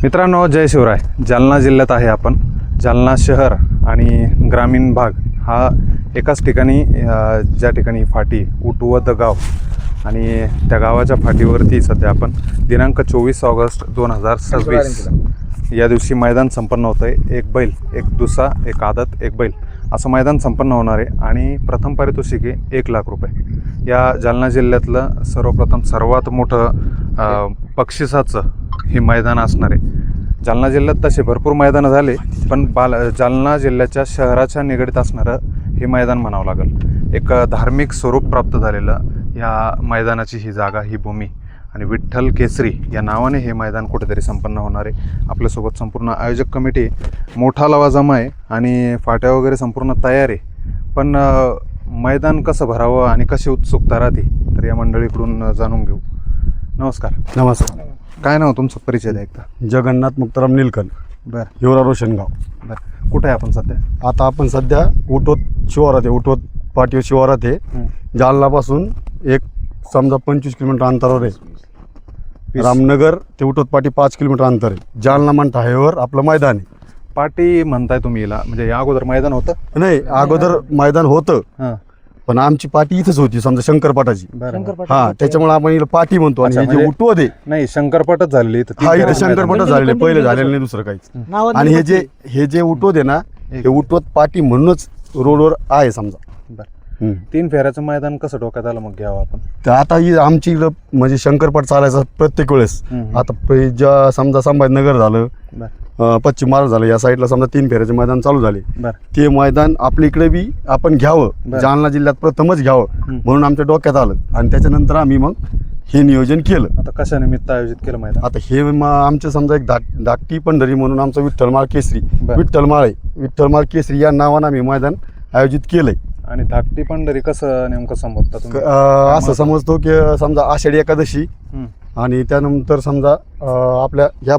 मित्रांनो, जय शिवराय. जालना जिल्ह्यात आहे आपण. जालना शहर आणि ग्रामीण भाग हा एकाच ठिकाणी, ज्या ठिकाणी फाटी उटवत गाव आणि त्या गावाच्या फाटीवरती सध्या आपण दिनांक 24 ऑगस्ट 2026 या दिवशी मैदान संपन्न होतं आहे. एक बैल, एक दुसा, एक आदत, एक बैल असं मैदान संपन्न होणार आहे आणि प्रथम पारितोषिक आहे 1 लाख रुपये. या जालना जिल्ह्यातलं सर्वप्रथम सर्वात मोठं बक्षिसाचं हे मैदान असणार आहे. जालना जिल्ह्यात तसे भरपूर मैदानं झाले, पण जालना जिल्ह्याच्या शहराच्या निगडीत असणारं हे मैदान म्हणावं लागेल. एक धार्मिक स्वरूप प्राप्त झालेलं ह्या मैदानाची ही जागा, ही भूमी आणि विठ्ठल केसरी या नावाने हे मैदान कुठेतरी संपन्न होणार आहे. आपल्यासोबत संपूर्ण आयोजक कमिटी, मोठा लवाजमा आहे आणि फाट्या वगैरे संपूर्ण तयार आहे. पण मैदान कसं भरावं आणि कशी उत्सुकता राहते तर या मंडळीकडून जाणून घेऊ. नमस्कार. नमस्कार. काय नाव तुमचं, परिचय द्या एकदा. जगन्नाथ मुक्ताराम निलकन, बरं. हिवरा रोशनगाव. बरं, कुठे आहे आपण सध्या? आता आपण सध्या उटवत शिवारात आहे, उटवत पाटीव शिवारात आहे. जालनापासून एक समजा 25 किलोमीटर अंतरावर आहे. रामनगर ते उटवत पाटी 5 किलोमीटर अंतर आहे. जालना मंठा हायवेवर आपलं मैदान आहे. पाटी म्हणताय तुम्ही याला, म्हणजे या अगोदर मैदान होतं? नाही, अगोदर मैदान होतं, हां, पण आमची पाटी इथंच होती समजा शंकरपाटाची. बरं. हा, त्याच्यामुळे आपण हिला पाटी म्हणतो. आणि अच्छा, हे जे म्हणजे उटवत आहे, नाही, शंकरपटच झालेली इथं. हा, इथे शंकरपाट झालेले, पहिले झालेलं नाही दुसरं काहीच. आणि हे जे उटवत आहे ना, हे उटवत पाटी म्हणूनच रोडवर आहे समजा. बरं. 3 फेऱ्याचं मैदान कसं डोक्यात आलं मग घ्यावं आपण? तर आता ही आमची इकडं म्हणजे शंकरपाट चालायचा प्रत्येक वेळेस. आता ज्या समजा संभाजीनगर झालं, पश्चिम महाराज झालं, या साईडला समजा 3 फेऱ्याचे मैदान चालू झाले. ते मैदान आपल्या इकडे बी आपण घ्यावं, जालना जिल्ह्यात प्रथमच घ्यावं म्हणून आमच्या डोक्यात आलं आणि त्याच्यानंतर आम्ही मग हे नियोजन केलं. आता कशा निमित्त आयोजित केलं मैदान? आता हे आमचं समजा एक धाकटी पंढरी म्हणून आमचं विठ्ठलमाळ केसरी, विठ्ठलमाळ आहे, विठ्ठलमाळ केसरी या नावानं आम्ही मैदान आयोजित केलंय. आणि धाकटी पंढरी कसं नेमकं संबोधता तुम्ही? असं समजतो की समजा आषाढी एकादशी आणि त्यानंतर समजा आपल्या ह्या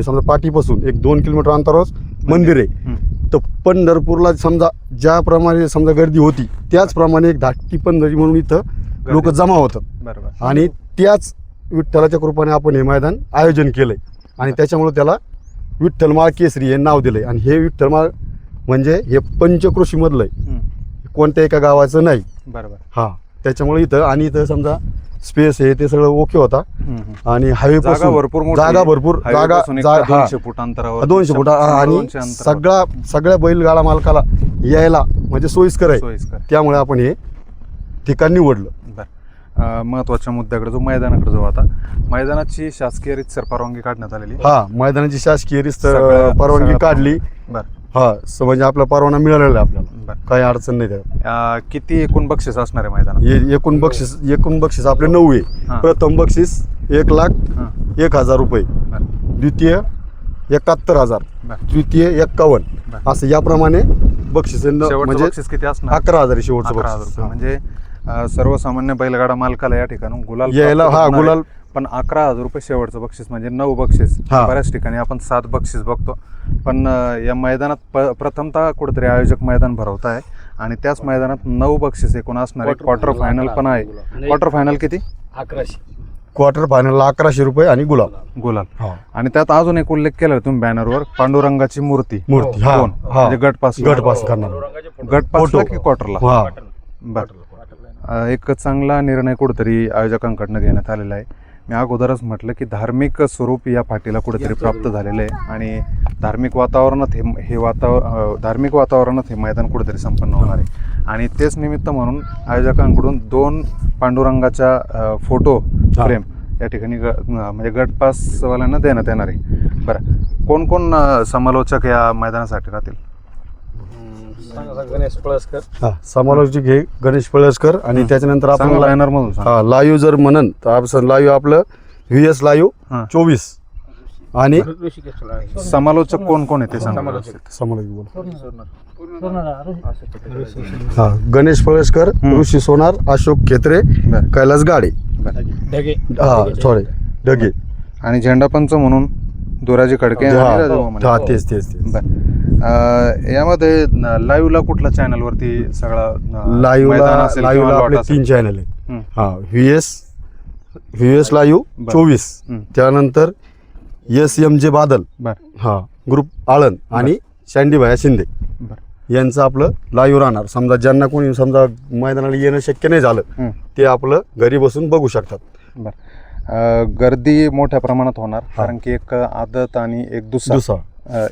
समजा पाठीपासून एक 2 किलोमीटर अंतरावर मंदिर आहे. तर पंढरपूरला समजा ज्याप्रमाणे समजा गर्दी होती त्याचप्रमाणे एक धाकटी पंढरी म्हणून इथं लोक जमा होतात. बरोबर. आणि त्याच विठ्ठलाच्या कृपेने आपण हे मैदान आयोजन केलंय आणि त्याच्यामुळे त्याला विठ्ठलमाळ केसरी हे नाव दिलंय. आणि हे विठ्ठलमाळ म्हणजे हे पंचकृषीमधलं आहे, कोणत्या एका गावाचं नाही. बरोबर. हा, त्याच्यामुळे इथं आणि इथं समजा स्पेस आहे ते सगळं ओके होता. आणि हायवे जागा भरपूर मोठी, जागा 200 फूट अंतरावर, 200 फूट आणि सगळ्या बैलगाडा मालकाला यायला म्हणजे सोयीस्कर आहे. त्यामुळे आपण हे ठिकाण निवडलं. महत्वाच्या मुद्द्याकडे जो मैदानाकडे जाऊ. आता मैदानाची शासकीय रीतसर परवानगी काढण्यात आलेली. हा, मैदानाची शासकीय रीतसर परवानगी काढली. हा, म्हणजे आपला परवाना मिळालेला आहे आपल्याला, काही अडचण नाही त्यात. किती एकूण बक्षीस असणार आहे मैदानात? एकूण बक्षीस आपले 9 आहे. प्रथम बक्षीस 1,01,000 रुपये, द्वितीय 71,000, तृतीय 51, असं याप्रमाणे बक्षीस. म्हणजे बक्षीस किती असणार? 11,000 शेवटचं बक्षीस. म्हणजे सर्वसामान्य बैलगाडा मालकाला या ठिकाणी गुलाल यायला, हा, गुलाल. पण 11,000 रुपये शेवटचं बक्षीस, म्हणजे 9 बक्षीस. बऱ्याच ठिकाणी आपण 7 बक्षीस बघतो. पण या मैदानात प्रथमतः कुठेतरी आयोजक मैदान भरवत आहे आणि त्याच मैदानात 9 बक्षीस एकूण असणार आहे. क्वार्टर फायनल पण आहे. क्वार्टर फायनल किती? 1100. क्वार्टर फायनलला 1100 रुपये आणि गुलाल. आणि त्यात अजून एक उल्लेख केला तुम्ही बॅनरवर, पांडुरंगाची मूर्ती. म्हणजे गटपास करणार. गटपासला की क्वार्टरला? बरं. एक चांगला निर्णय कुठेतरी आयोजकांकडनं घेण्यात आलेला आहे. मी अगोदरच म्हटलं की धार्मिक स्वरूप या फाटीला कुठेतरी प्राप्त झालेलं आहे आणि धार्मिक वातावरणात हे मैदान कुठेतरी संपन्न होणार आहे. आणि तेच निमित्त म्हणून आयोजकांकडून 2 पांडुरंगाच्या फोटो फ्रेम या ठिकाणी म्हणजे गटपासवाल्यांना देण्यात येणार आहे. बरं, कोण कोण समालोचक या मैदानासाठी राहतील? गणेश पळसकर, समालोचक हे गणेश पळसकर. आणि त्याच्यानंतर आपण बॅनर मधून लाईव्ह जर म्हणन तर आपण लाईव्ह आपलं VS लाईव्ह 24. आणि समालोचक कोण कोण आहे ते सांगा. गणेश पळसकर, ऋषी सोनार, अशोक खेत्रे, कैलास गाडे, ढगे. आणि झेंडापंच म्हणून दुराजी खडके. तेच. यामध्ये लाईव्हला कुठल्या चॅनल वरती सगळा लाईव्हला आपले 3 चॅनल आहेत. VS लाईव्ह 24, त्यानंतर SMJ बादल, बरं हा ग्रुप आळंद आणि शांडीभाया शिंदे बरं यांचं आपलं लाईव्ह राहणार. समजा ज्यांना कोणी समजा मैदानाला येणं शक्य नाही झालं ते आपलं घरी बसून बघू शकतात. बरं गर्दी मोठ्या प्रमाणात होणार कारण की एक आदत आणि एक दुसरा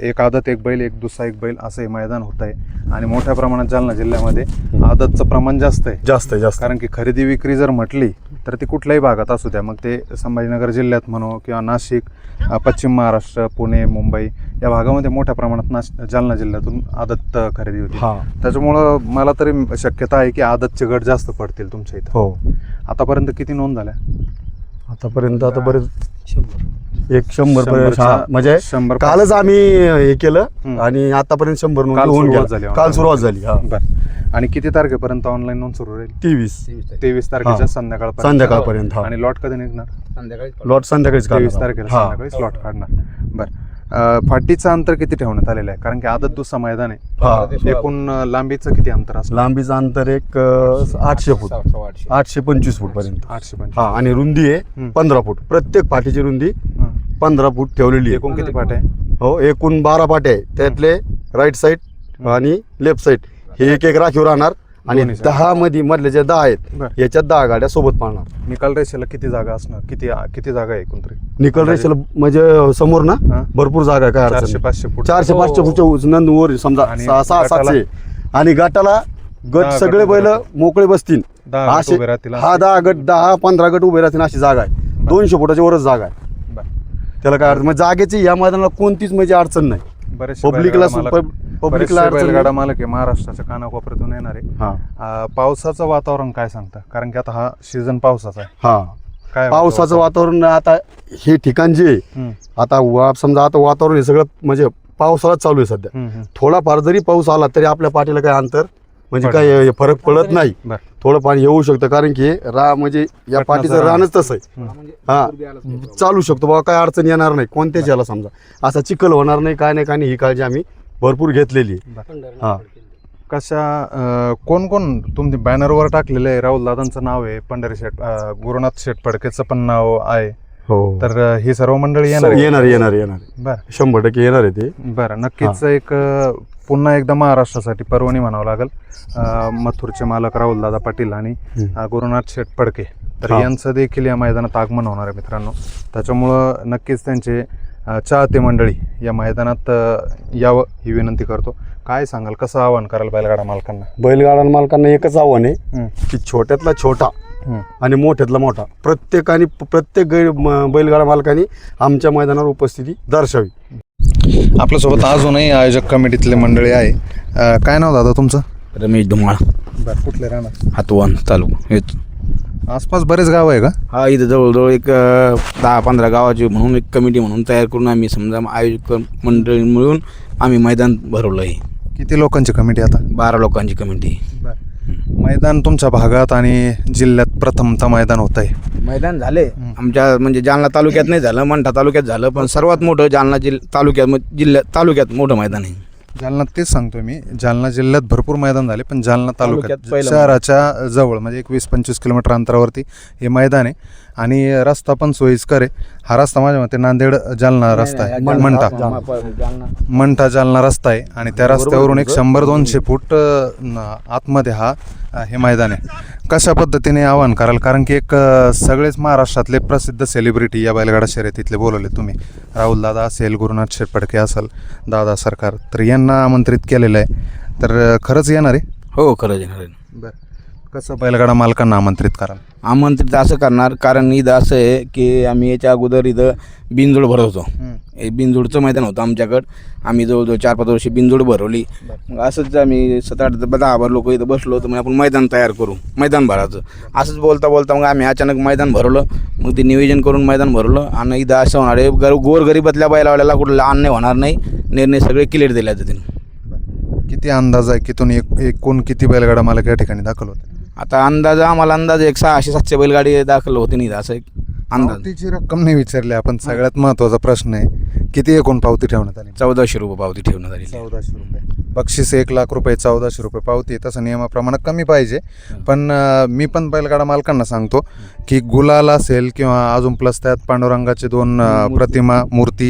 एक आदत एक बैल एक दुसरा एक बैल असं हे मैदान होत आहे आणि मोठ्या प्रमाणात जालना जिल्ह्यामध्ये आदतचं प्रमाण जास्त आहे. कारण की खरेदी विक्री जर म्हटली तर ती कुठल्याही भागात असू द्या, मग ते संभाजीनगर जिल्ह्यात म्हणो किंवा नाशिक, पश्चिम महाराष्ट्र, पुणे, मुंबई या भागामध्ये मोठ्या प्रमाणात जालना जिल्ह्यातून आदत खरेदी होती. त्याच्यामुळं मला तरी शक्यता आहे की आदतचे गट जास्त पडतील तुमच्या इथं. हो, आतापर्यंत किती नोंद झाल्या? आतापर्यंत आता बरेच 100 म्हणजे 100 कालच आम्ही हे केलं आणि आतापर्यंत 100 नोंद होऊन गेल्या. काल सुरुवात झाली. बरं आणि किती तारखेपर्यंत ऑनलाईन नोंद सुरू राहील? 23 तारखेच्या संध्याकाळपर्यंत. आणि लॉट कधी निघणार? लॉट संध्याकाळीच 23 तारखेला संध्याकाळीच लॉट काढणार. बरं फाटीचं अंतर किती ठेवण्यात आलेलं आहे? कारण की आदत दुसरा मैदान आहे. एकूण लांबीचं किती अंतर असतं? लांबीचं अंतर एक 800 फूट, 825 फूट पर्यंत. 825. हा, आणि रुंदी आहे 15 फूट. प्रत्येक पाठीची रुंदी 15 फूट ठेवलेली आहे. एकूण किती पाट्या आहे? हो, एकूण 12 पाट्या आहे. त्यातले राईट साईड आणि लेफ्ट साईड हे एक राखीव राहणार आणि 10 मधले जे 10 आहेत याच्यात 10 गाड्या सोबत पाळणार. निकाल रेषेला किती जागा असणार? किती जागा आहे एकूण तरी? निकाल रेषेला म्हणजे समोर ना भरपूर जागा आहे. काय 400-500 फूट. 400-500 फूटच्या नंद वर समजा 600-700 आणि गटाला गट सगळे बैल मोकळे बसतील. 10 गट उभे राहतील. हा 10 गट 10-15 गट उभे राहतील अशी जागा आहे. 200 फुटाच्या वरच जागा आहे. त्याला काय अडचण म्हणजे जागेची या मैदानाला कोणतीच म्हणजे अडचण नाही. पब्लिकला बैलगाडा मालक आहे महाराष्ट्राच्या कानाकोपऱ्यातून येणार आहे. पावसाचं वातावरण काय सांगतं? कारण की आता हा सीझन पावसाचा आहे. काय पावसाचं वातावरण आता हे ठिकाण जे आता समजा आता वातावरण हे सगळं म्हणजे पावसाळा चालू आहे सध्या. थोडाफार जरी पाऊस आला तरी आपल्या पाठीला काय अंतर म्हणजे काय फरक पडत नाही. थोडं पाणी येऊ शकतं कारण की म्हणजे या पाठीचं रानच तसं आहे. चालू शकतो बाबा, काय अडचण येणार नाही कोणत्याच याला. समजा असा चिखल होणार नाही काय नाही ही काळजी आम्ही भरपूर घेतलेली. कोण तुम्ही बॅनरवर टाकलेलं आहे? राहुल दादांचं नाव आहे, पंढरी शेठ, गुरुनाथ शेठ फडकेचं पण नाव आहे. हो, तर ही सर्व मंडळी येणार. बरं, 100% येणार आहे ते. बरं, नक्कीच. एक पुन्हा एकदा महाराष्ट्रासाठी पर्वणी म्हणावं लागेल. मथुरचे मालक राहुल दादा पाटील आणि गुरुनाथ शेठ फडके तर यांचं देखील या मैदानात आगमन होणार आहे मित्रांनो. त्याच्यामुळं नक्कीच त्यांचे चाहते मंडळी या मैदानात यावं ही विनंती करतो. काय सांगाल, कसं आवाहन कराल बैलगाडा मालकांना? बैलगाडा मालकांना एकच आव्हान आहे की छोट्यातला छोटा आणि मोठ्यातला मोठा प्रत्येक बैलगाडा मालकांनी आमच्या मैदानावर उपस्थिती दर्शावी. आपल्यासोबत अजूनही आयोजक कमिटीतले मंडळी आहे. काय नाव दादा तुमचं? रमेश धुमाळ. बरं, कुठले राहणार? हातवन तालुका. हेच आसपास बरेच गाव आहे का? हा, इथं जवळजवळ एक 10-15 गावाची म्हणून एक कमिटी म्हणून तयार करून आम्ही समजा आयोजक मंडळी मिळून आम्ही मैदान भरवलं आहे. किती लोकांची कमिटी आता? 12 लोकांची कमिटी. मैदान तुमच्या भागात आणि जिल्ह्यात प्रथमतः मैदान होत आहे. मैदान झाले आमच्या म्हणजे जालना तालुक्यात नाही झालं, मंठा तालुक्यात झालं, पण सर्वात मोठं जालना तालुक्यात मोठं मैदान आहे. जालना तेच सांगतोय मी, जालना जिल्ह्यात भरपूर मैदान झाले पण जालना तालुक्यात शहराच्या जवळ म्हणजे 20-25 किलोमीटर अंतरावरती हे मैदान आहे आणि रस्ता पण सोयीस्कर आहे. हा रस्ता माझ्या मते नांदेड जालना रस्ता आहे, मंठा जालना रस्ता आहे आणि त्या रस्त्यावरून एक 100-200 फूट आतमध्ये हे मैदान आहे. कशा पद्धतीने आवाहन कराल? कारण की एक सगळेच महाराष्ट्रातले प्रसिद्ध सेलिब्रिटी या बैलगाडा शर्यतीतले बोलवले तुम्ही. राहुल दादा असेल, गुरुनाथ शेठ फडके असेल, दादा सरकार, तर यांना आमंत्रित केलेलं आहे. तर खरंच येणार आहे? हो, खरंच येणार आहे. बरं, कसं बैलगाडा मालकांना आमंत्रित कराल? आमंत्रित असं करणार कारण इथं असं आहे की आम्ही याच्या अगोदर इथं बिनजोड भरत होतो. हे बिनजोडचं मैदान होतं आमच्याकडं. आम्ही जवळजवळ 4-5 वर्षी बिनजोड भरवली. मग असंच आम्ही 7-8-10 लोक इथं बसलो होतो. मग आपण मैदान तयार करू, मैदान भरायचं. असंच बोलता मग आम्ही अचानक मैदान भरवलं. मग ते नियोजन करून मैदान भरवलं आणि इथं असं होणार आहे गोरगरीबातल्या बैलावाल्याला कुठला अन्याय होणार नाही. निर्णय सगळे क्लिअर दिले जातील. किती अंदाज आहे की तुम्ही एकूण किती बैलगाडा मालक या ठिकाणी दाखल होते? आता आम्हाला अंदाज 600-700 बैलगाडी दाखल होते नाही. असं एक अंदाज. पावतीची रक्कम नाही विचारली आपण. सगळ्यात महत्त्वाचा प्रश्न आहे, किती एकूण पावती ठेवण्यात आली? 1400 रुपये पावती ठेवण्यात आली. 1400 रुपये. बक्षीस 1,00,000 रुपये, 1400 रुपये पावती, तसं नियमाप्रमाणे कमी पाहिजे. पण मी पण बैलगाडा मालकांना सांगतो की गुलाल असेल किंवा अजून प्लस त्यात पांडुरंगाचे 2 प्रतिमा मूर्ती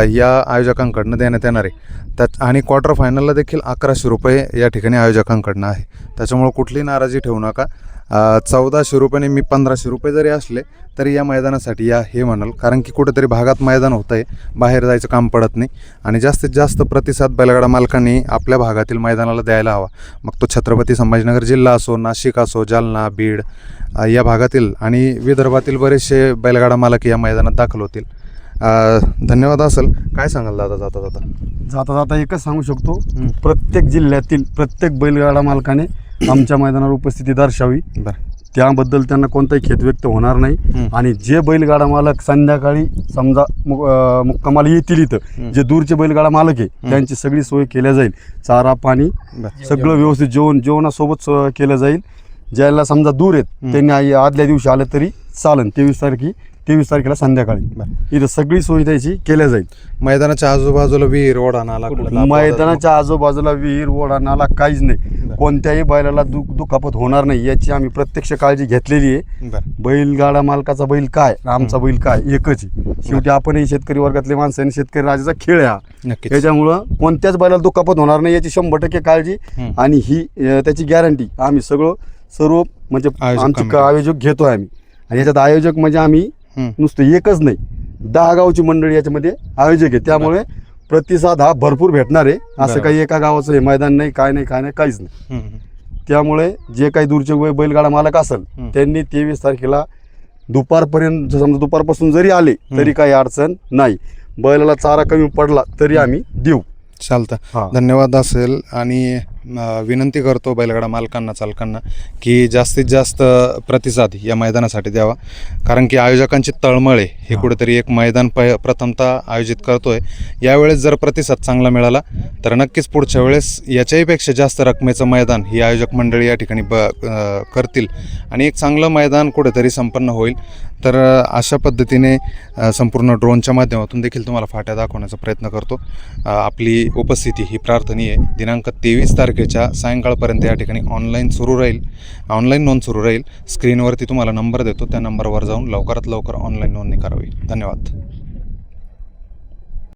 या आयोजकांकडनं देण्यात येणार आहे. त्यात आणि क्वार्टर फायनलला देखील 1100 रुपये या ठिकाणी आयोजकांकडनं आहे. त्याच्यामुळे कुठली नाराजी ठेवू नका. 1400 रुपयाने मी 1500 रुपये जरी असले तरी या मैदानासाठी या हे म्हणाल, कारण की कुठेतरी भागात मैदान होतं आहे, बाहेर जायचं काम पडत नाही आणि जास्तीत जास्त प्रतिसाद बैलगाडा मालकांनी आपल्या भागातील मैदानाला द्यायला हवा. मग तो छत्रपती संभाजीनगर जिल्हा असो, नाशिक असो, जालना, बीड या भागातील आणि विदर्भातील बरेचसे बैलगाडा मालक या मैदानात दाखल होतील. धन्यवाद. असेल काय सांगाल दादा जाता जाता? जाता जाता एकच सांगू शकतो, प्रत्येक जिल्ह्यातील प्रत्येक बैलगाडा मालकाने आमच्या मैदानावर उपस्थिती दर्शावी. बरं. त्याबद्दल त्यांना कोणताही खेद व्यक्त होणार नाही. आणि जे बैलगाडा मालक संध्याकाळी समजा मुक्कामाला येतील इथं, जे दूरचे बैलगाडा मालक आहे त्यांची सगळी सोय केल्या जाईल. चारा पाणी सगळं व्यवस्थित, जेवणासोबत केलं जाईल. ज्याला समजा दूर आहेत त्यांनी आदल्या दिवशी आलं तरी चालेल. 23 तारखेला संध्याकाळी इथं सगळी सोय त्याची केल्या जाईल. मैदानाच्या आजूबाजूला विहीर, ओढा, नाला? मैदानाच्या आजूबाजूला विहीर, ओढा, नाला काहीच नाही. कोणत्याही बैलाला दुखापत होणार नाही याची आम्ही प्रत्यक्ष काळजी घेतलेली आहे. बैलगाडा मालकाचा बैल काय, आमचा बैल काय, एकच आहे. शेवटी आपणही शेतकरी वर्गातले माणसं आणि शेतकरी राजाचा खेळ हा. त्याच्यामुळं कोणत्याच बैलाला दुखापत होणार नाही याची 100% काळजी आणि ही त्याची गॅरंटी आम्ही सर्व म्हणजे आमचे आयोजक घेतोय आम्ही. आणि याच्यात आयोजक म्हणजे आम्ही नुसतं एकच नाही, 10 गावची मंडळी याच्यामध्ये आयोजक आहे. त्यामुळे प्रतिसाद हा भरपूर भेटणार आहे. असं काही एका गावाचं हे मैदान नाही, काय नाही काहीच नाही. त्यामुळे जे काही दूरचे बैलगाडा मालक असेल त्यांनी 23 तारखेला दुपारपर्यंत, समजा दुपारपासून जरी आले तरी काही अडचण नाही. बैलाला चारा कमी पडला तरी आम्ही देऊ. चालतं. धन्यवाद. असेल आणि विनंती करतो बैलगाडा मालकांना, चालकांना की जास्तीत जास्त प्रतिसाद या मैदानासाठी द्यावा, कारण की आयोजकांची तळमळ आहे. हे कुठेतरी एक मैदान प्रथमतः आयोजित करतोय. यावेळेस जर प्रतिसाद चांगला मिळाला तर नक्कीच पुढच्या वेळेस याच्याही पेक्षा जास्त रकमेचं मैदान ही आयोजक मंडळी या ठिकाणी करतील आणि एक चांगलं मैदान कुठेतरी संपन्न होईल. तर अशा पद्धतीने संपूर्ण ड्रोनच्या माध्यमातून देखील तुम्हाला फाट्या दाखवण्याचा प्रयत्न करतो. आपली उपस्थिती ही प्रार्थनीय आहे. दिनांक 23 तारखेच्या सायंकाळपर्यंत या ठिकाणी ऑनलाईन नोंद सुरू राहील. स्क्रीनवरती तुम्हाला नंबर देतो, त्या नंबरवर जाऊन लवकरात लवकर ऑनलाईन नोंदणी करावी. धन्यवाद.